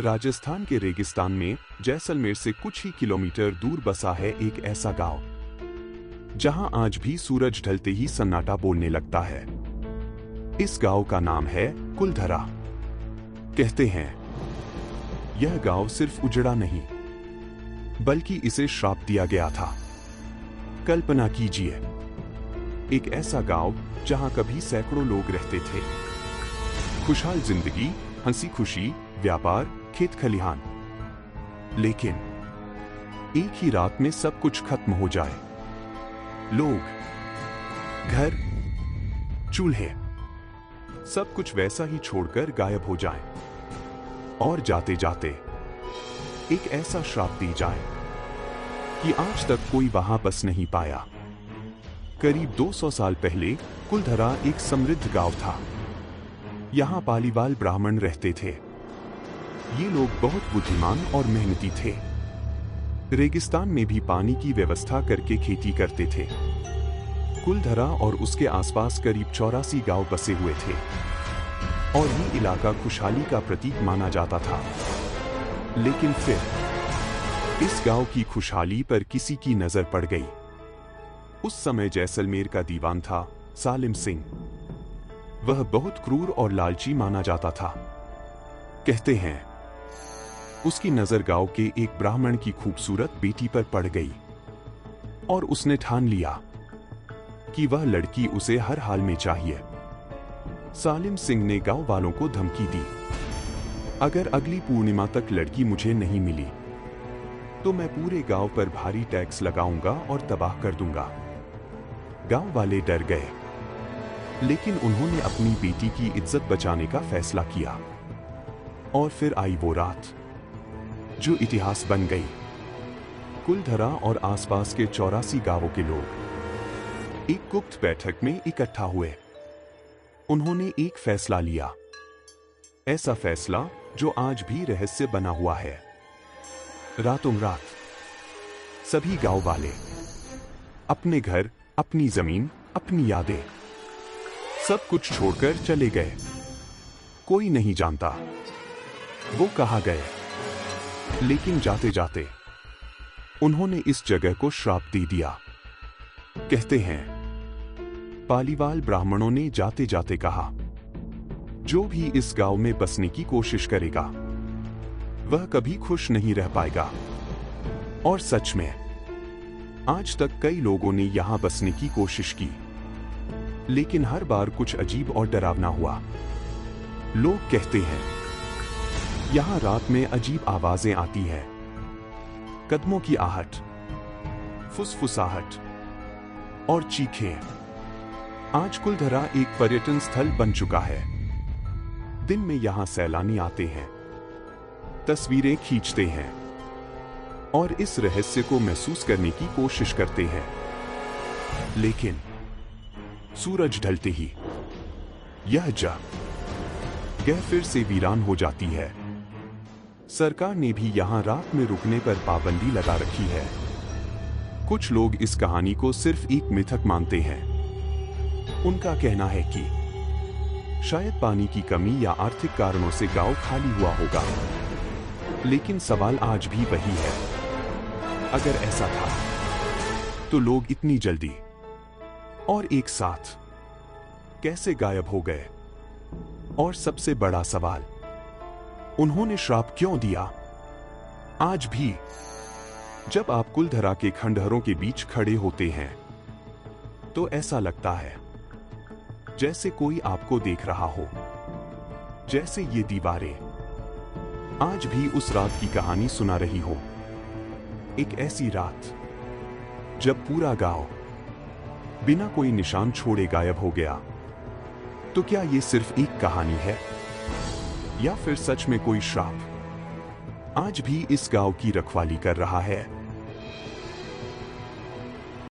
राजस्थान के रेगिस्तान में जैसलमेर से कुछ ही किलोमीटर दूर बसा है एक ऐसा गांव जहां आज भी सूरज ढलते ही सन्नाटा बोलने लगता है। इस गांव का नाम है कुलधरा। कहते हैं यह गांव सिर्फ उजड़ा नहीं बल्कि इसे श्राप दिया गया था। कल्पना कीजिए, एक ऐसा गांव जहां कभी सैकड़ों लोग रहते थे, खुशहाल जिंदगी, हंसी खुशी, व्यापार, खेत खलिहान। लेकिन एक ही रात में सब कुछ खत्म हो जाए। लोग, घर, चूल्हे, सब कुछ वैसा ही छोड़कर गायब हो जाए और जाते जाते एक ऐसा श्राप दी जाए कि आज तक कोई वहां बस नहीं पाया। करीब 200 साल पहले कुलधरा एक समृद्ध गांव था। यहां पालीवाल ब्राह्मण रहते थे। ये लोग बहुत बुद्धिमान और मेहनती थे। रेगिस्तान में भी पानी की व्यवस्था करके खेती करते थे। कुलधरा और उसके आसपास करीब 84 गांव बसे हुए थे और ये इलाका खुशहाली का प्रतीक माना जाता था। लेकिन फिर इस गांव की खुशहाली पर किसी की नजर पड़ गई। उस समय जैसलमेर का दीवान था सालिम सिंह। वह बहुत क्रूर और लालची माना जाता था। कहते हैं उसकी नजर गांव के एक ब्राह्मण की खूबसूरत बेटी पर पड़ गई और उसने ठान लिया कि वह लड़की उसे हर हाल में चाहिए। सालिम सिंह ने गांव वालों को धमकी दी, अगर अगली पूर्णिमा तक लड़की मुझे नहीं मिली तो मैं पूरे गांव पर भारी टैक्स लगाऊंगा और तबाह कर दूंगा। गांव वाले डर गए, लेकिन उन्होंने अपनी बेटी की इज्जत बचाने का फैसला किया। और फिर आई वो रात जो इतिहास बन गई। कुलधरा और आसपास के 84 गांवों के लोग एक गुप्त बैठक में इकट्ठा हुए। उन्होंने एक फैसला लिया, ऐसा फैसला जो आज भी रहस्य बना हुआ है। रातों रात सभी गांव वाले अपने घर, अपनी जमीन, अपनी यादें, सब कुछ छोड़कर चले गए। कोई नहीं जानता वो कहां गए, लेकिन जाते जाते उन्होंने इस जगह को श्राप दे दिया। कहते हैं पालीवाल ब्राह्मणों ने जाते जाते कहा, जो भी इस गांव में बसने की कोशिश करेगा वह कभी खुश नहीं रह पाएगा। और सच में आज तक कई लोगों ने यहां बसने की कोशिश की, लेकिन हर बार कुछ अजीब और डरावना हुआ। लोग कहते हैं यहां रात में अजीब आवाजें आती हैं, कदमों की आहट, फुसफुसाहट और चीखें। आज कुलधरा एक पर्यटन स्थल बन चुका है। दिन में यहां सैलानी आते हैं, तस्वीरें खींचते हैं और इस रहस्य को महसूस करने की कोशिश करते हैं। लेकिन सूरज ढलते ही यह जगह फिर से वीरान हो जाती है। सरकार ने भी यहां रात में रुकने पर पाबंदी लगा रखी है। कुछ लोग इस कहानी को सिर्फ एक मिथक मानते हैं। उनका कहना है कि शायद पानी की कमी या आर्थिक कारणों से गांव खाली हुआ होगा। लेकिन सवाल आज भी वही है, अगर ऐसा था तो लोग इतनी जल्दी और एक साथ कैसे गायब हो गए? और सबसे बड़ा सवाल, उन्होंने श्राप क्यों दिया? आज भी जब आप कुलधरा के खंडहरों के बीच खड़े होते हैं तो ऐसा लगता है जैसे कोई आपको देख रहा हो, जैसे ये दीवारें आज भी उस रात की कहानी सुना रही हो। एक ऐसी रात जब पूरा गांव बिना कोई निशान छोड़े गायब हो गया। तो क्या ये सिर्फ एक कहानी है या फिर सच में कोई श्राप आज भी इस गांव की रखवाली कर रहा है?